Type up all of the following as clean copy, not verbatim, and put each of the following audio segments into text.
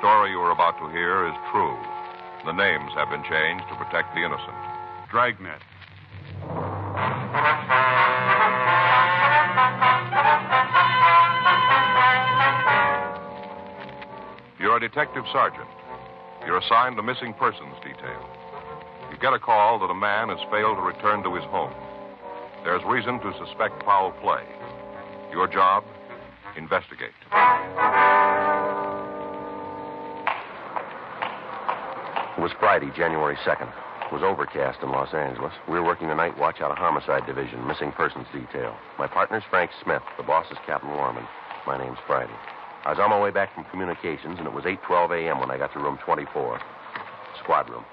story you are about to hear is true. The names have been changed to protect the innocent. Dragnet. You're a detective sergeant. You're assigned the missing persons detail. You get a call that a man has failed to return to his home. There's reason to suspect foul play. Your job, investigate. It was Friday, January 2nd. It was overcast in Los Angeles. We were working the night watch out of Homicide Division, missing persons detail. My partner's Frank Smith. The boss is Captain Warman. My name's Friday. I was on my way back from communications, and it was 8:12 a.m. when I got to room 24, squad room.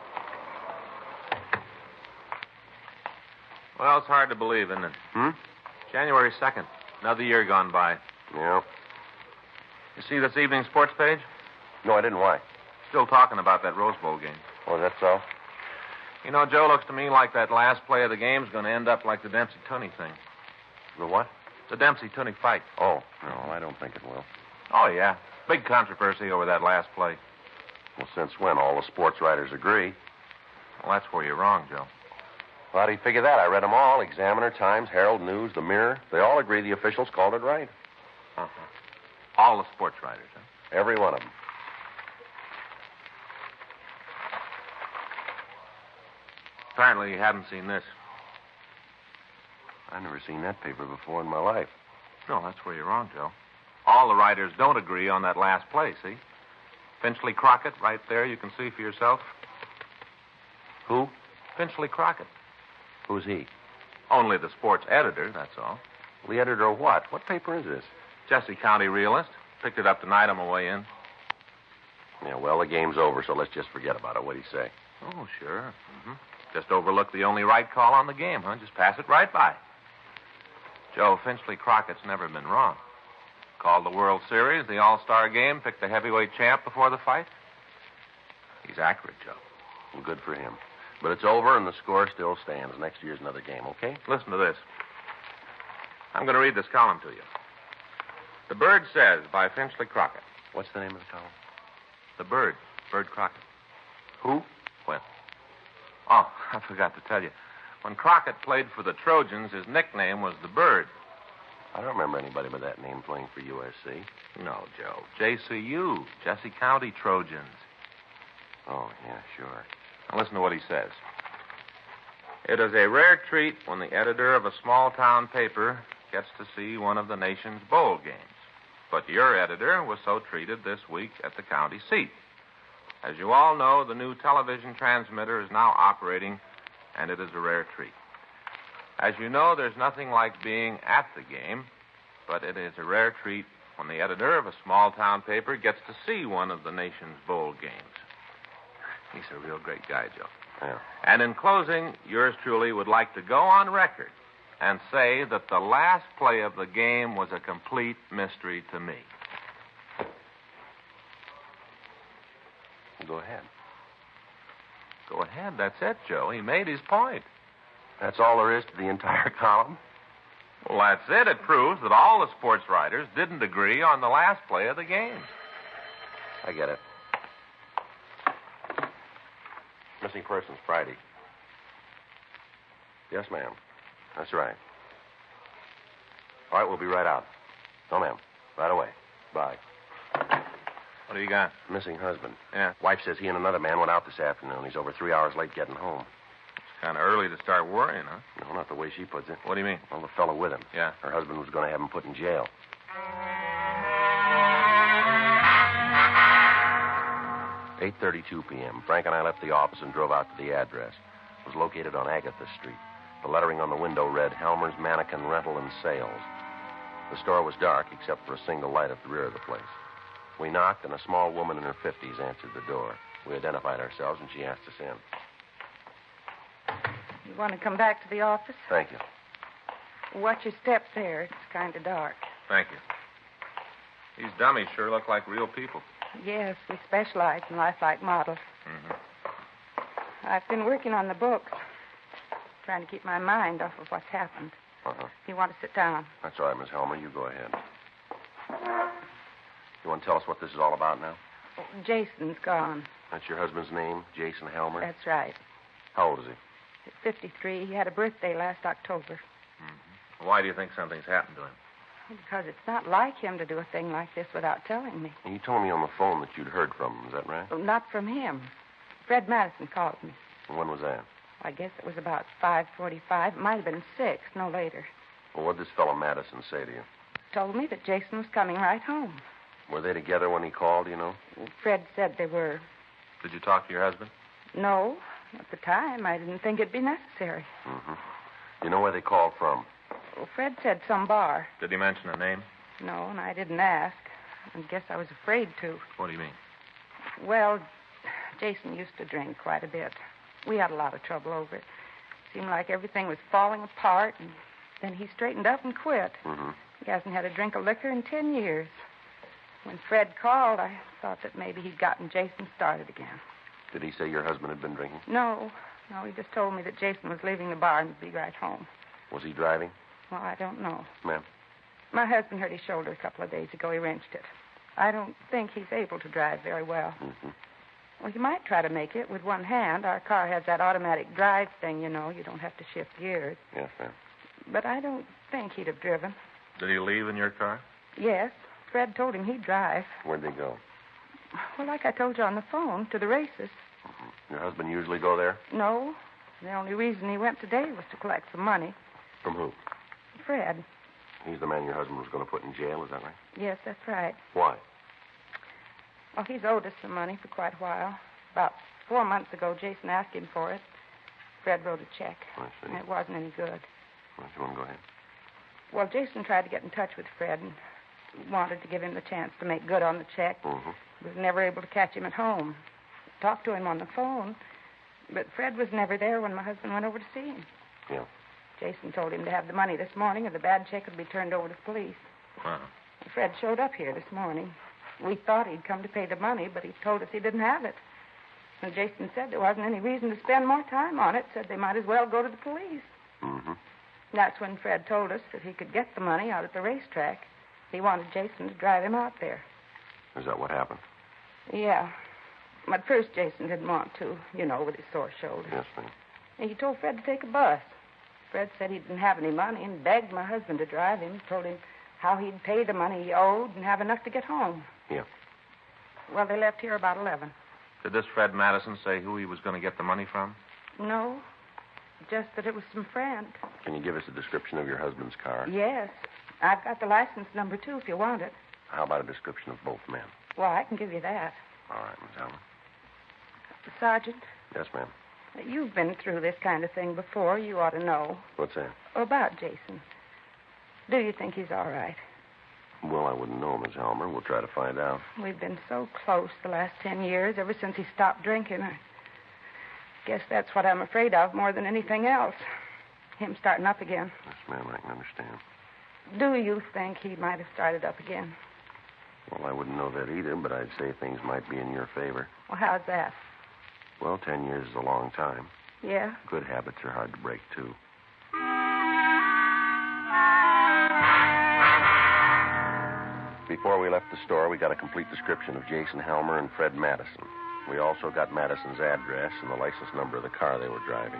Well, it's hard to believe, isn't it? January 2nd. Another year gone by. Yeah. You see this evening's sports page? No, I didn't. Why? Still talking about that Rose Bowl game. Oh, is that so? You know, Joe, looks to me like that last play of the game's going to end up like the Dempsey-Tunney thing. The what? The Dempsey-Tunney fight. Oh, no, I don't think it will. Oh, yeah. Big controversy over that last play. Well, since when? All the sports writers agree. Well, that's where you're wrong, Joe. Well, how do you figure that? I read them all. Examiner, Times, Herald, News, The Mirror. They all agree the officials called it right. Uh-huh. All the sports writers, huh? Every one of them. Apparently you haven't seen this. I've never seen that paper before in my life. No, that's where you're wrong, Joe. All the writers don't agree on that last play, see? Finchley Crockett, right there, you can see for yourself. Who? Finchley Crockett. Who's he? Only the sports editor, that's all. The editor of what? What paper is this? Jesse County Realist. Picked it up tonight on my way in. Yeah, well, the game's over, so let's just forget about it. What do you say? Oh, sure. Mm-hmm. Just overlook the only right call on the game, huh? Just pass it right by. Joe, Finchley Crockett's never been wrong. Called the World Series, the All-Star game, picked the heavyweight champ before the fight. He's accurate, Joe. Well, good for him. But it's over, and the score still stands. Next year's another game, okay? Listen to this. I'm going to read this column to you. The Bird Says by Finchley Crockett. What's the name of the column? The Bird. Bird Crockett. Who? Well, oh, I forgot to tell you. When Crockett played for the Trojans, his nickname was the Bird. I don't remember anybody by that name playing for USC. No, Joe. JCU. Jesse County Trojans. Oh, yeah, sure. Now listen to what he says. It is a rare treat when the editor of a small-town paper gets to see one of the nation's bowl games. But your editor was so treated this week at the county seat. As you all know, the new television transmitter is now operating, and it is a rare treat. As you know, there's nothing like being at the game, but it is a rare treat when the editor of a small-town paper gets to see one of the nation's bowl games. He's a real great guy, Joe. Yeah. And in closing, yours truly would like to go on record and say that the last play of the game was a complete mystery to me. Go ahead. Go ahead. That's it, Joe. He made his point. That's all there is to the entire column? Well, that's it. It proves that all the sports writers didn't agree on the last play of the game. I get it. Missing persons, Friday. Yes, ma'am. That's right. All right, we'll be right out. No, ma'am. Right away. Bye. What do you got? Missing husband. Yeah. Wife says he and another man went out this afternoon. He's over 3 hours late getting home. It's kind of early to start worrying, huh? No, not the way she puts it. What do you mean? Well, the fellow with him. Yeah. Her husband was going to have him put in jail. "8:32 p.m. Frank and I left the office and drove out to the address. It was located on Agatha Street. The lettering on the window read, Helmer's Mannikin Rental and Sales. The store was dark except for a single light at the rear of the place. We knocked, and a small woman in her 50s answered the door. We identified ourselves, and she asked us in. You want to come back to the office? Thank you. Watch your steps there. It's kind of dark. Thank you. These dummies sure look like real people. Yes, we specialize in lifelike models. Mm-hmm. I've been working on the books, trying to keep my mind off of what's happened. Uh-huh. You want to sit down? That's all right, Miss Helmer. You go ahead. You want to tell us what this is all about now? Oh, Jason's gone. That's your husband's name, Jason Helmer? That's right. How old is he? He's 53. He had a birthday last October. Mm-hmm. Why do you think something's happened to him? Because it's not like him to do a thing like this without telling me. And you told me on the phone that you'd heard from him. Is that right? Well, not from him. Fred Madison called me. And when was that? I guess it was about 5:45. It might have been 6, no later. Well, what did this fellow Madison say to you? Told me that Jason was coming right home. Were they together when he called, you know? Fred said they were. Did you talk to your husband? No. At the time, I didn't think it'd be necessary. Mm-hmm. You know where they called from? Well, Fred said some bar. Did he mention a name? No, and I didn't ask. I guess I was afraid to. What do you mean? Well, Jason used to drink quite a bit. We had a lot of trouble over it. Seemed like everything was falling apart, and then he straightened up and quit. Mm-hmm. He hasn't had a drink of liquor in 10 years. When Fred called, I thought that maybe he'd gotten Jason started again. Did he say your husband had been drinking? No, he just told me that Jason was leaving the bar and would be right home. Was he driving? Well, I don't know. Ma'am? My husband hurt his shoulder a couple of days ago. He wrenched it. I don't think he's able to drive very well. Mm-hmm. Well, he might try to make it with one hand. Our car has that automatic drive thing, you know. You don't have to shift gears. Yes, ma'am. But I don't think he'd have driven. Did he leave in your car? Yes. Fred told him he'd drive. Where'd they go? Well, like I told you on the phone, to the races. Mm-hmm. Your husband usually go there? No. The only reason he went today was to collect some money. From who? Fred. He's the man your husband was going to put in jail, is that right? Yes, that's right. Why? Well, he's owed us some money for quite a while. About 4 months ago, Jason asked him for it. Fred wrote a check. I see. And it wasn't any good. Well, if you want to go ahead. Well, Jason tried to get in touch with Fred and wanted to give him the chance to make good on the check. Mm-hmm. Was never able to catch him at home. Talked to him on the phone, but Fred was never there when my husband went over to see him. Yeah. Jason told him to have the money this morning or the bad check would be turned over to the police. Wow. Fred showed up here this morning. We thought he'd come to pay the money, but he told us he didn't have it. And Jason said there wasn't any reason to spend more time on it, said they might as well go to the police. Mm-hmm. That's when Fred told us that he could get the money out at the racetrack. He wanted Jason to drive him out there. Is that what happened? Yeah. At first, Jason didn't want to, you know, with his sore shoulder. Yes, ma'am. And he told Fred to take a bus. Fred said he didn't have any money and begged my husband to drive him. Told him how he'd pay the money he owed and have enough to get home. Yeah. Well, they left here about 11. Did this Fred Madison say who he was going to get the money from? No, just that it was some friend. Can you give us a description of your husband's car? Yes. I've got the license number, too, if you want it. How about a description of both men? Well, I can give you that. All right, Miss Allen. Sergeant, Yes, ma'am. you've been through this kind of thing before. You ought to know. What's that? About Jason. Do you think he's all right? Well, I wouldn't know, Miss Helmer. We'll try to find out. We've been so close the last 10 years, ever since he stopped drinking. I guess that's what I'm afraid of more than anything else. Him starting up again. Yes, ma'am, I can understand. Do you think he might have started up again? Well, I wouldn't know that either, but I'd say things might be in your favor. Well, how's that? Well, 10 years is a long time. Yeah? Good habits are hard to break, too. Before we left the store, we got a complete description of Jason Helmer and Fred Madison. We also got Madison's address and the license number of the car they were driving.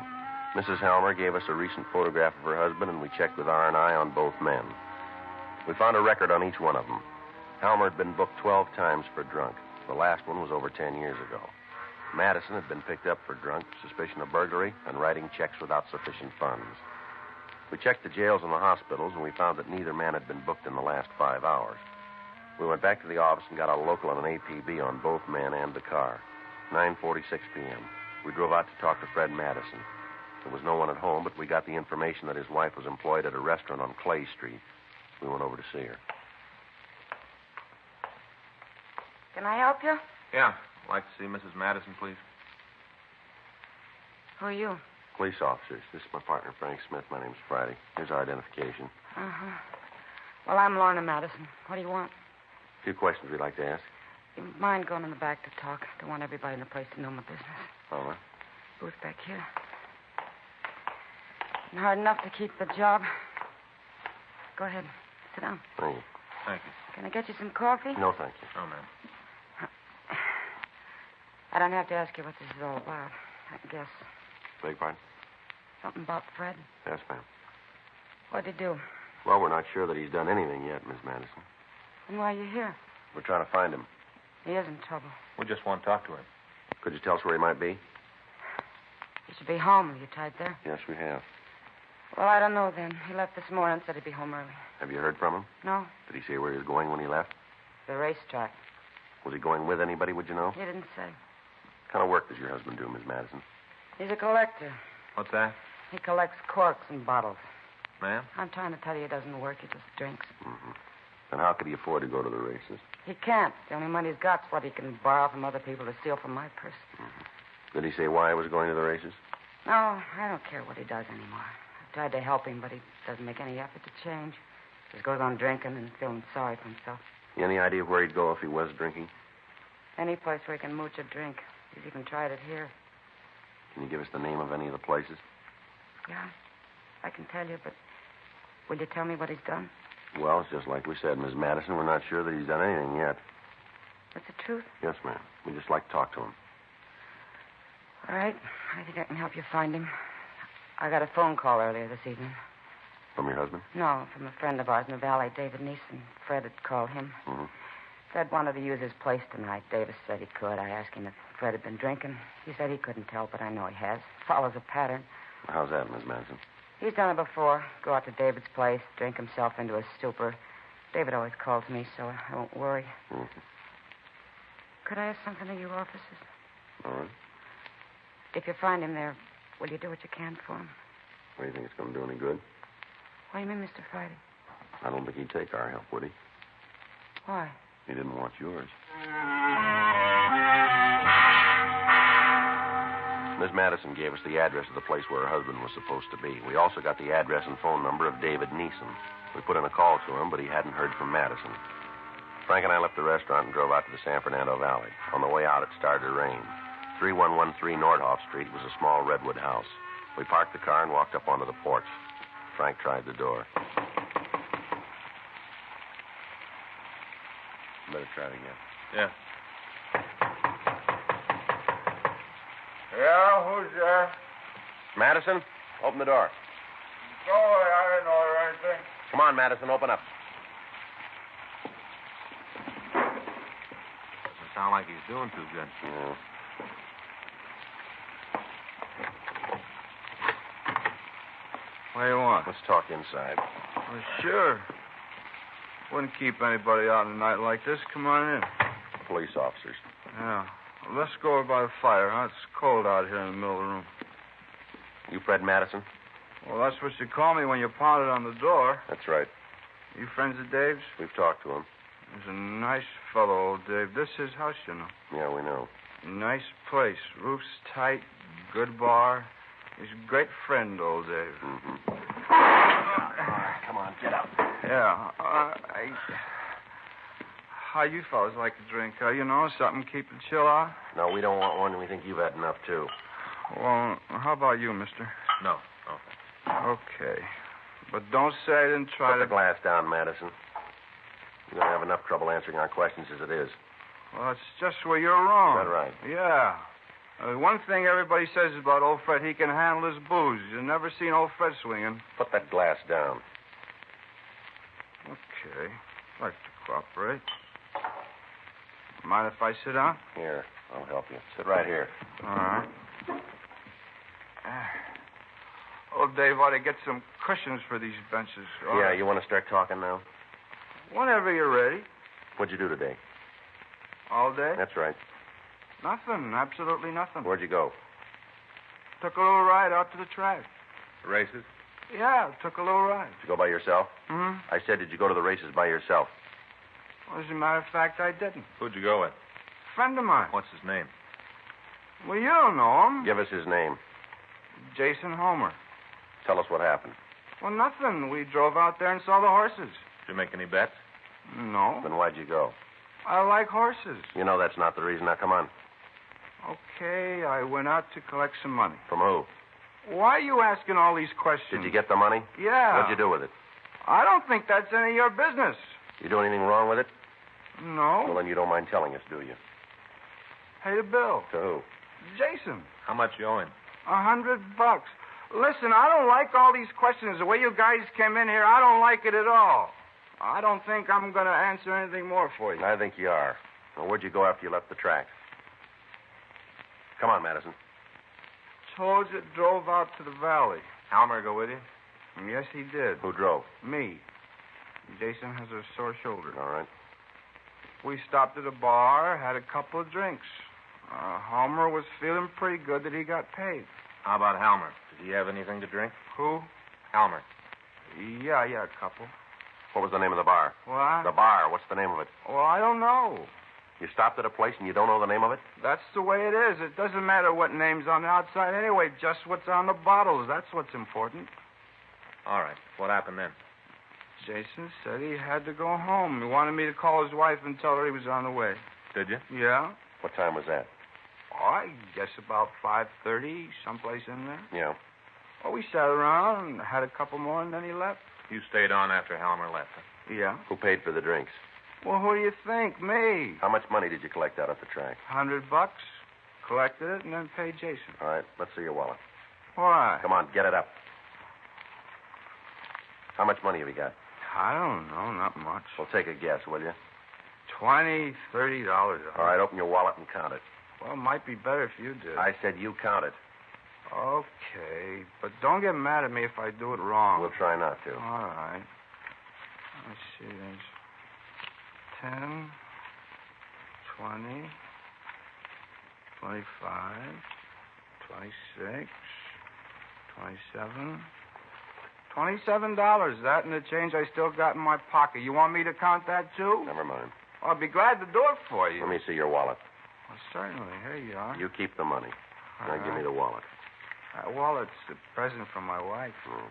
Mrs. Helmer gave us a recent photograph of her husband, and we checked with R&I on both men. We found a record on each one of them. Helmer had been booked 12 times for drunk. The last one was over 10 years ago. Madison had been picked up for drunk, suspicion of burglary, and writing checks without sufficient funds. We checked the jails and the hospitals, and we found that neither man had been booked in the last 5 hours. We went back to the office and got a local and an APB on both men and the car. 9:46 p.m. We drove out to talk to Fred Madison. There was no one at home, but we got the information that his wife was employed at a restaurant on Clay Street. We went over to see her. Can I help you? Yeah. I'd like to see Mrs. Madison, please. Who are you? Police officers. This is my partner, Frank Smith. My name's Friday. Here's our identification. Uh-huh. Well, I'm Lorna Madison. What do you want? A few questions we'd like to ask. You mind going in the back to talk? Don't want everybody in the place to know my business. All right. Booth back here. Been hard enough to keep the job. Go ahead. Sit down. Thank you. Thank you. Can I get you some coffee? No, thank you. Oh, ma'am. I don't have to ask you what this is all about. I can guess. Beg pardon? Something about Fred? Yes, ma'am. What'd he do? Well, we're not sure that he's done anything yet, Miss Madison. And why are you here? We're trying to find him. He is in trouble. We just want to talk to him. Could you tell us where he might be? He should be home. Are you tied there? Yes, we have. Well, I don't know then. He left this morning and said he'd be home early. Have you heard from him? No? Did he say where he was going when he left? The racetrack. Was he going with anybody, would you know? He didn't say. What kind of work does your husband do, Miss Madison? He's a collector. What's that? He collects corks and bottles. Ma'am? I'm trying to tell you he doesn't work. He just drinks. Mm-hmm. Then how could he afford to go to the races? He can't. The only money he's got's what he can borrow from other people to steal from my purse. Mm-hmm. Did he say why he was going to the races? No, I don't care what he does anymore. I've tried to help him, but he doesn't make any effort to change. Just goes on drinking and feeling sorry for himself. Any idea where he'd go if he was drinking? Any place where he can mooch a drink. He's even tried it here. Can you give us the name of any of the places? Yeah, I can tell you, but will you tell me what he's done? Well, it's just like we said, Miss Madison. We're not sure that he's done anything yet. That's the truth? Yes, ma'am. We'd just like to talk to him. All right. I think I can help you find him. I got a phone call earlier this evening. From your husband? No, from a friend of ours in the valley, David Neeson. Fred had called him. Mm-hmm. Fred wanted to use his place tonight. Davis said he could. I asked him if Fred had been drinking. He said he couldn't tell, but I know he has. Follows a pattern. How's that, Miss Madison? He's done it before. Go out to David's place, drink himself into a stupor. David always calls me, so I won't worry. Mm-hmm. Could I ask something of you officers? All right. If you find him there, will you do what you can for him? What, do you think it's going to do any good? What do you mean, Mr. Friday? I don't think he'd take our help, would he? Why? He didn't want yours. Miss Madison gave us the address of the place where her husband was supposed to be. We also got the address and phone number of David Neeson. We put in a call to him, but he hadn't heard from Madison. Frank and I left the restaurant and drove out to the San Fernando Valley. On the way out, it started to rain. 3113 Nordhoff Street was a small redwood house. We parked the car and walked up onto the porch. Frank tried the door. Better try it again. Yeah. Yeah, who's there? Madison, open the door. Go away, I didn't order anything. Come on, Madison, open up. Doesn't sound like he's doing too good. Yeah. What do you want? Let's talk inside. Well, sure. Wouldn't keep anybody out on a night like this. Come on in. Police officers. Yeah. Well, let's go over by the fire, huh? It's cold out here in the middle of the room. You Fred Madison? Well, that's what you call me when you pounded on the door. That's right. You friends of Dave's? We've talked to him. He's a nice fellow, old Dave. This is his house, you know. Yeah, we know. Nice place. Roof's tight. Good bar. He's a great friend, old Dave. Mm-hmm. All right, come on, get up. Yeah. How you fellas like to drink? You know, something to keep the chill out? No, we don't want one. We think you've had enough, too. Well, how about you, mister? No. Okay. But don't say I didn't try Put to... the glass down, Madison. You're going to have enough trouble answering our questions as it is. Well, it's just where you're wrong. Is that right? Yeah. One thing everybody says about old Fred, he can handle his booze. You've never seen old Fred swinging. Put that glass down. Okay. I'd like to cooperate. Mind if I sit down? Here, I'll help you. Sit right here. All right. Old Dave ought to get some cushions for these benches. All Yeah, right. you want to start talking now? Whenever you're ready. What'd you do today? All day? That's right. Nothing. Absolutely nothing. Where'd you go? Took a little ride out to the track. Races? Yeah, took a little ride. Did you go by yourself? Hmm? I said, did you go to the races by yourself? Well, as a matter of fact, I didn't. Who'd you go with? Friend of mine. What's his name? Well, you don't know him. Give us his name. Jason Homer. Tell us what happened. Well, nothing. We drove out there and saw the horses. Did you make any bets? No. Then why'd you go? I like horses. You know that's not the reason. Now, come on. Okay, I went out to collect some money. From who? Why are you asking all these questions? Did you get the money? Yeah. What'd you do with it? I don't think that's any of your business. You do anything wrong with it? Well, No. then you don't mind telling us, do you? Pay the bill. To who? Jason. How much you owe him? $100. Listen, I don't like all these questions. The way you guys came in here, I don't like it at all. I don't think I'm going to answer anything more for you. I think you are. Now, where'd you go after you left the track? Come on, Madison. Told you, drove out to the valley. Halmer go with you? Yes, he did. Who drove? Me. Jason has a sore shoulder. All right. We stopped at a bar, had a couple of drinks. Homer was feeling pretty good that he got paid. How about Halmer? Did he have anything to drink? Who? Halmer. Yeah, a couple. What was the name of the bar? What? The bar. What's the name of it? Well, I don't know. You stopped at a place and you don't know the name of it? That's the way it is. It doesn't matter what name's on the outside anyway, just what's on the bottles. That's what's important. All right. What happened then? Jason said he had to go home. He wanted me to call his wife and tell her he was on the way. Did you? Yeah? What time was that? Oh, I guess about 5:30, someplace in there. Yeah. Well, we sat around and had a couple more, and then he left. You stayed on after Halmer left. Yeah. Who paid for the drinks? Well, who do you think? Me. How much money did you collect out at the track? $100. Collected it and then paid Jason. All right, let's see your wallet. Why? Come on, get it up. How much money have you got? I don't know, not much. Well, take a guess, will you? $20, $30. All right, open your wallet and count it. Well, it might be better if you did. I said you count it. Okay, but don't get mad at me if I do it wrong. We'll try not to. All right. Let's see, there's 10, 20, 25, 26, 27. $27. That and the change I still got in my pocket. You want me to count that, too? Never mind. I'll be glad to do it for you. Let me see your wallet. Well, certainly. Here you are. You keep the money. Now give me the wallet. That wallet's a present from my wife. Mm.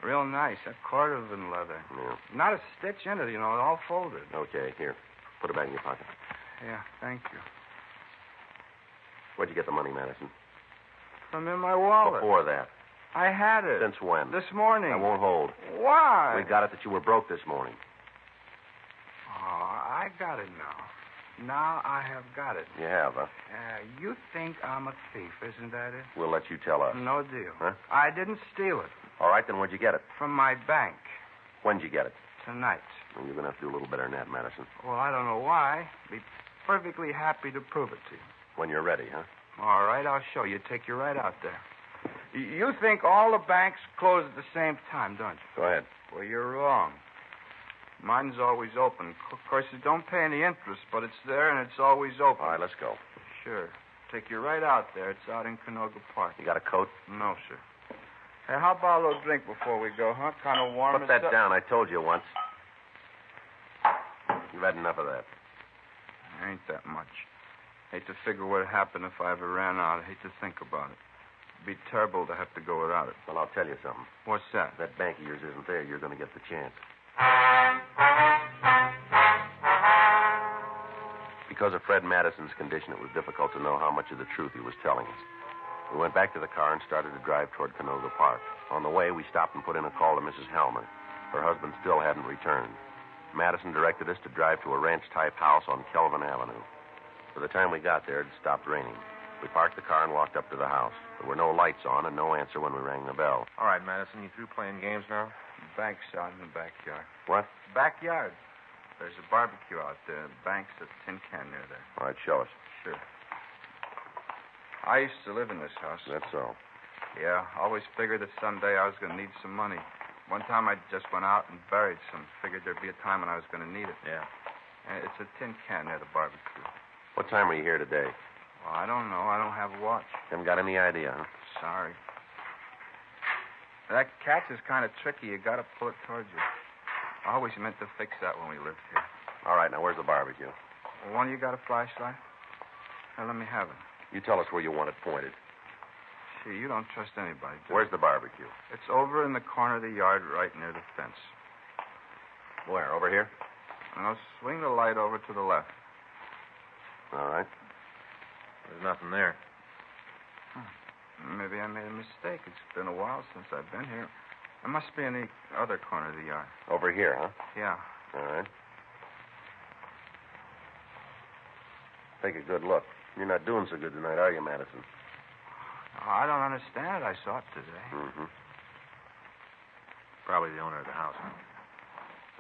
Real nice. That cordovan leather. Yeah. Not a stitch in it, you know. All folded. Okay, here. Put it back in your pocket. Yeah, thank you. Where'd you get the money, Madison? From in my wallet. Before that. I had it. Since when? This morning. I won't hold. Why? We got it that you were broke this morning. Oh, I got it now. Now I have got it. You have, huh? You think I'm a thief, isn't that it? We'll let you tell us. No deal. Huh? I didn't steal it. All right, then where'd you get it? From my bank. When'd you get it? Tonight. Well, you're going to have to do a little better than that, Madison. Well, I don't know why. Be perfectly happy to prove it to you. When you're ready, huh? All right, I'll show you. Take you right out there. You think all the banks close at the same time, don't you? Go ahead. Well, you're wrong. Mine's always open. Of course, it don't pay any interest, but it's there and it's always open. All right, let's go. Sure. Take you right out there. It's out in Canoga Park. You got a coat? No, sir. Hey, how about a little drink before we go, huh? Kind of warm. Put that down. I told you once. You've had enough of that. Ain't that much. Hate to figure what'd happen if I ever ran out. I hate to think about it. It'd be terrible to have to go without it. Well, I'll tell you something. What's that? If that bank of yours isn't there, you're going to get the chance. Because of Fred Madison's condition, it was difficult to know how much of the truth he was telling us. We went back to the car and started to drive toward Canoga Park. On the way, we stopped and put in a call to Mrs. Halmer. Her husband still hadn't returned. Madison directed us to drive to a ranch-type house on Kelvin Avenue. By the time we got there, it had stopped raining. We parked the car and walked up to the house. There were no lights on and no answer when we rang the bell. All right, Madison, you through playing games now? Bank's out in the backyard. What? Backyard. There's a barbecue out there. Bank's a tin can near there. All right, show us. Sure. I used to live in this house. That's so. Yeah, always figured that someday I was going to need some money. One time I just went out and buried some. Figured there'd be a time when I was going to need it. Yeah. And it's a tin can near the barbecue. What time are you here today? Well, I don't know. I don't have a watch. Haven't got any idea, huh? Sorry. That catch is kind of tricky. You got to pull it towards you. I always meant to fix that when we lived here. All right, now where's the barbecue? Well, one of you got a flashlight? Now, let me have it. You tell us where you want it pointed. Gee, you don't trust anybody, do you? Where's the barbecue? It's over in the corner of the yard right near the fence. Where, over here? Now, swing the light over to the left. All right. There's nothing there. Maybe I made a mistake. It's been a while since I've been here. It must be in the other corner of the yard. Over here, huh? Yeah. All right. Take a good look. You're not doing so good tonight, are you, Madison? Oh, I don't understand it. I saw it today. Mm-hmm. Probably the owner of the house.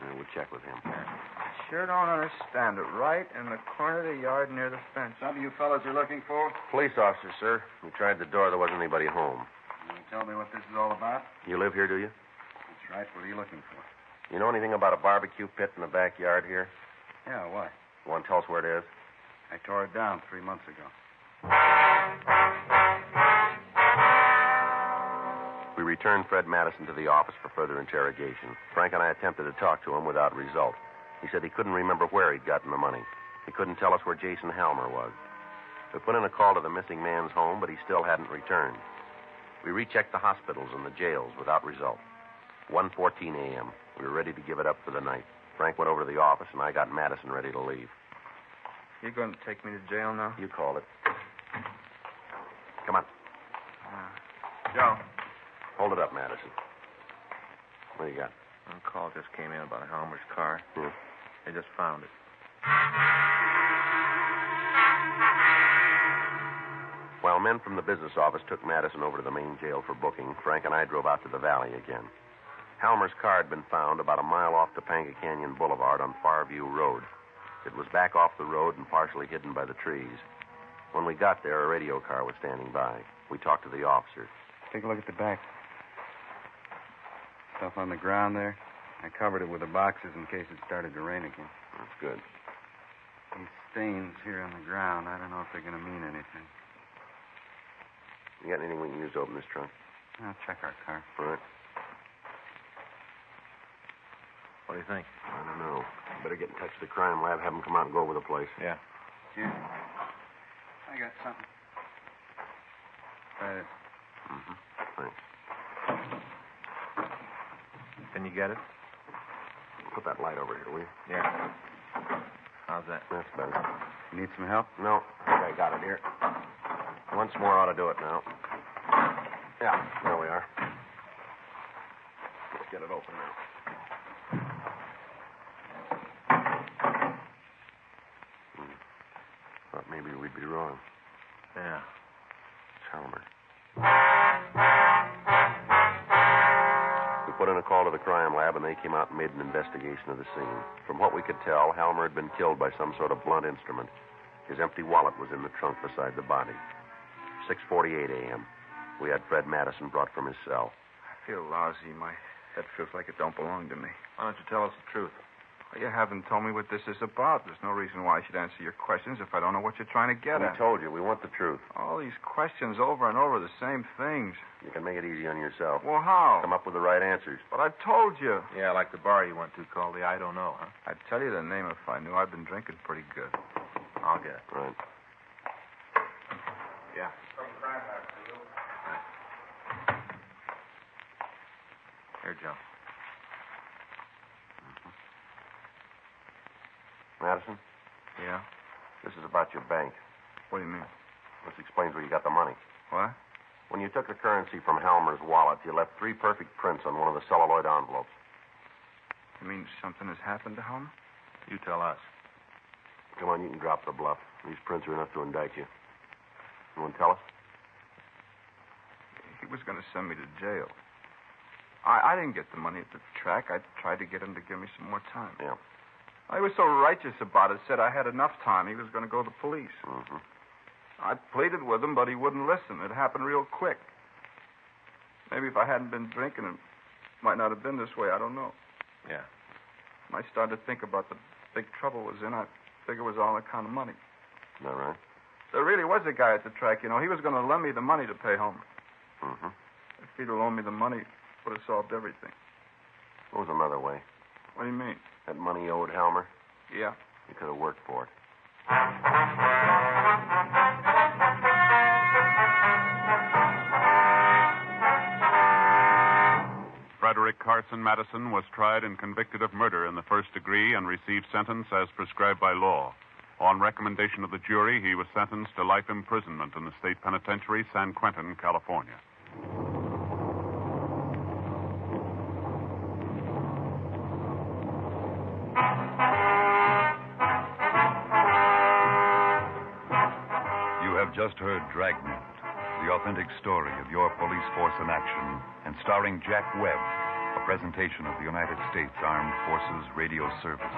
Yeah, we'll check with him. I sure don't understand it. Right in the corner of the yard near the fence. Something you fellas are looking for? Police officer, sir. We tried the door. There wasn't anybody home. Can you tell me what this is all about? You live here, do you? That's right. What are you looking for? You know anything about a barbecue pit in the backyard here? Yeah, what? You want to tell us where it is? I tore it down 3 months ago. We returned Fred Madison to the office for further interrogation. Frank and I attempted to talk to him without result. He said he couldn't remember where he'd gotten the money. He couldn't tell us where Jason Halmer was. We put in a call to the missing man's home, but he still hadn't returned. We rechecked the hospitals and the jails without result. 1:14 a.m. We were ready to give it up for the night. Frank went over to the office, and I got Madison ready to leave. You going to take me to jail now? You called it. Come on. Joe. Hold it up, Madison. What do you got? A call just came in about Halmer's car. Yeah. They just found it. While men from the business office took Madison over to the main jail for booking, Frank and I drove out to the valley again. Halmer's car had been found about a mile off Topanga Canyon Boulevard on Farview Road. It was back off the road and partially hidden by the trees. When we got there, a radio car was standing by. We talked to the officer. Take a look at the back. Stuff on the ground there. I covered it with the boxes in case it started to rain again. That's good. These stains here on the ground, I don't know if they're going to mean anything. You got anything we can use to open this trunk? I'll check our car. All right. What do you think? I don't know. Better get in touch with the crime lab, have them come out and go over the place. Yeah. Here. I got something. Try this. Mm-hmm. Thanks. Can you get it? Put that light over here, will you? Yeah. How's that? That's better. You need some help? No, I think I got it here. Once more ought to do it now. Yeah, there we are. Let's get it open now. Thought maybe we'd be wrong. Yeah. It's Halmer. We put in a call to the crime lab, and they came out and made an investigation of the scene. From what we could tell, Halmer had been killed by some sort of blunt instrument. His empty wallet was in the trunk beside the body. 6:48 a.m. We had Fred Madison brought from his cell. I feel lousy. My head feels like it don't belong to me. Why don't you tell us the truth? You haven't told me what this is about. There's no reason why I should answer your questions if I don't know what you're trying to get We at. told you, we want the truth. All these questions over and over, the same things. You can make it easy on yourself. Well, how? Come up with the right answers. But I told you. Yeah, like the bar you went to called the I Don't Know, huh? I'd tell you the name if I knew. I've been drinking pretty good. I'll get it. Right. Yeah. Here, Joe. Madison, Yeah? this is about your bank. What do you mean? This explains where you got the money. What? When you took the currency from Halmer's wallet, you left 3 perfect prints on one of the celluloid envelopes. You mean something has happened to Homer? You tell us. Come on, you can drop the bluff. These prints are enough to indict you. You want to tell us? He was going to send me to jail. I didn't get the money at the track. I tried to get him to give me some more time. Yeah. He was so righteous about it, said I had enough time. He was going to go to the police. Mm-hmm. I pleaded with him, but he wouldn't listen. It happened real quick. Maybe if I hadn't been drinking, it might not have been this way. I don't know. Yeah. When I started to think about the big trouble I was in, I figured it was all on account of money. Is that right? There really was a guy at the track, you know. He was going to lend me the money to pay Homer. Mm-hmm. If he'd have loaned me the money, it would have solved everything. What was another way? What do you mean? That money you owed Halmer? Yeah. You could have worked for it. Frederick Carson Madison was tried and convicted of murder in the first degree and received sentence as prescribed by law. On recommendation of the jury, he was sentenced to life imprisonment in the state penitentiary, San Quentin, California. just heard Dragnet, the authentic story of your police force in action, and starring Jack Webb, a presentation of the United States Armed Forces Radio Service.